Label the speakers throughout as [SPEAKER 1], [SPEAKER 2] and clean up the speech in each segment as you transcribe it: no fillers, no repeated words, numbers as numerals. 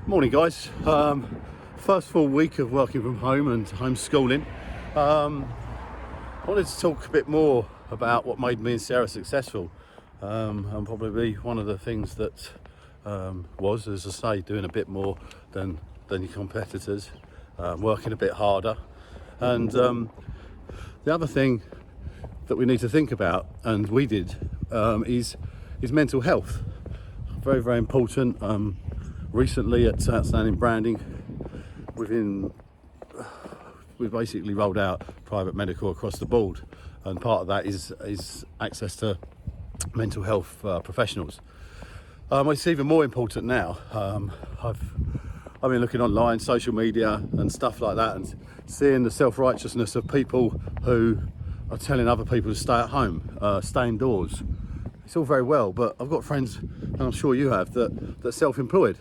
[SPEAKER 1] Morning guys, first full week of working from home and homeschooling. I wanted to talk a bit more about what made me and Sarah successful, and probably one of the things that was, as I say, doing a bit more than your competitors, working a bit harder. And the other thing that we need to think about, and we did, is mental health. Very, very important. Recently at Outstanding Branding, we've basically rolled out private medical across the board, and part of that is access to mental health professionals. It's even more important now. I've been looking online, social media and stuff like that, and seeing the self-righteousness of people who are telling other people to stay at home, stay indoors. It's all very well, but I've got friends, and I'm sure you have, that self-employed,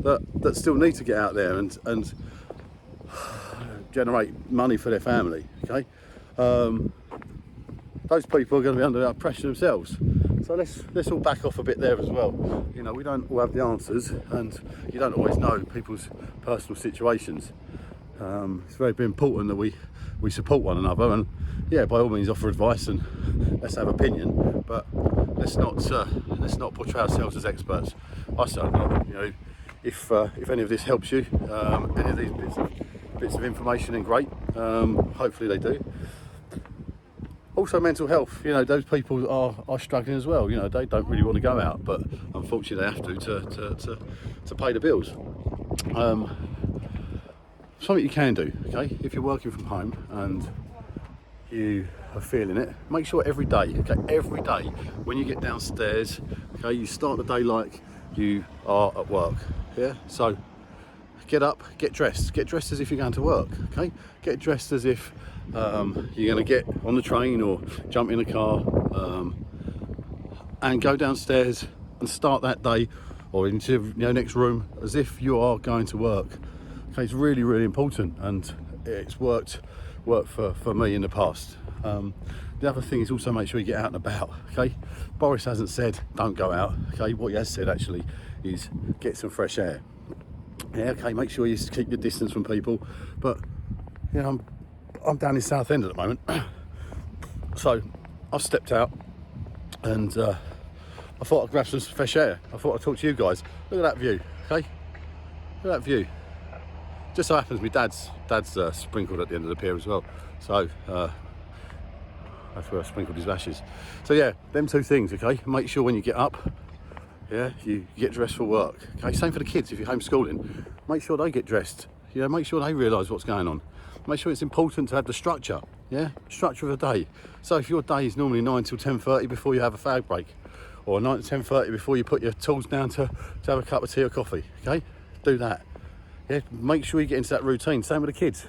[SPEAKER 1] that still need to get out there and generate money for their family. Okay, those people are going to be under pressure themselves. So let's all back off a bit there as well. You know, we don't all have the answers, and you don't always know people's personal situations. It's very important that we support one another, and yeah, by all means offer advice and let's have opinion, but let's not portray ourselves as experts. I certainly not. You know, if any of this helps you, any of these bits of information, then great. Hopefully they do. Also, mental health. You know, those people are struggling as well. You know, they don't really want to go out, but unfortunately they have to pay the bills. Something you can do, okay? If you're working from home and you are feeling it, make sure every day when you get downstairs, okay, you start the day like you are at work. Yeah, so get up, get dressed as if you're going to work. Okay, get dressed as if you're going to get on the train or jump in a car, and go downstairs and start that day or into next room as if you are going to work. Okay, it's really, really important, and it's worked for me in the past. The other thing is also make sure you get out and about. Okay, Boris hasn't said don't go out. Okay, what he has said actually is get some fresh air. Yeah, okay, make sure you keep your distance from people. But you know, I'm down in Southend at the moment, so I've stepped out and I thought I'd grab some fresh air. I thought I'd talk to you guys. Look at that view. Okay, look at that view. Just so happens my dad's sprinkled at the end of the pier as well, so that's where I sprinkled his ashes. So yeah, them two things. Okay, make sure when you get up, yeah, you get dressed for work. Okay, same for the kids. If you're homeschooling, make sure they get dressed. You know, make sure they realise what's going on. Make sure it's important to have the structure. Yeah, structure of the day. So if your day is normally 9 till 10:30 before you have a fag break, or 9 to 10:30 before you put your tools down to have a cup of tea or coffee. Okay, do that. Yeah, make sure you get into that routine. Same with the kids.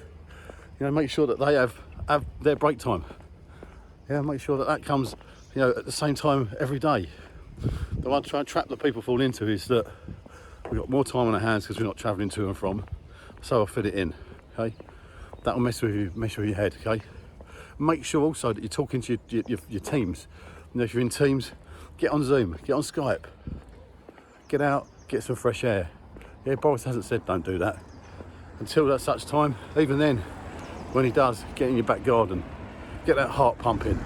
[SPEAKER 1] You know, make sure that they have their break time. Yeah, make sure that comes, at the same time every day. The one trap that people fall into is that we've got more time on our hands because we're not travelling to and from. So I'll fit it in. Okay, that will mess with your head. Okay, make sure also that you're talking to your teams. You know, if you're in teams, get on Zoom, get on Skype, get out, get some fresh air. Yeah, Boris hasn't said don't do that. Until that such time, even then, when he does, get in your back garden, get that heart pumping.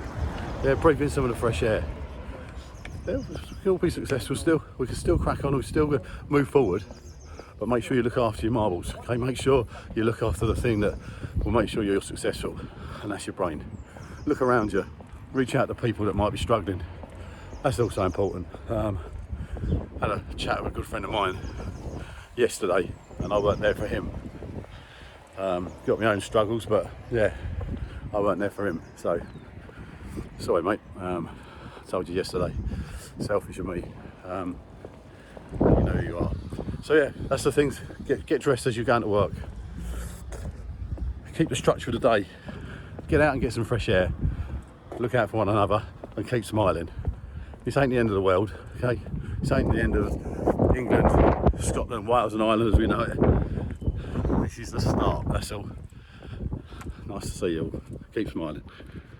[SPEAKER 1] Yeah, breathe in some of the fresh air. Yeah, we'll be successful still. We can still crack on, we can still move forward. But make sure you look after your marbles, okay? Make sure you look after the thing that will make sure you're successful, and that's your brain. Look around you, reach out to people that might be struggling. That's also important. Had a chat with a good friend of mine yesterday, and I weren't there for him. Got my own struggles, but yeah, I weren't there for him. So sorry, mate. I told you yesterday. Selfish of me. You know who you are. So yeah, that's the things. Get dressed as you're going to work. Keep the structure of the day. Get out and get some fresh air. Look out for one another and keep smiling. This ain't the end of the world, okay? This ain't the end of England, Scotland, Wales and Ireland as we know it. This is the start, that's all. Nice to see you all. Keep smiling.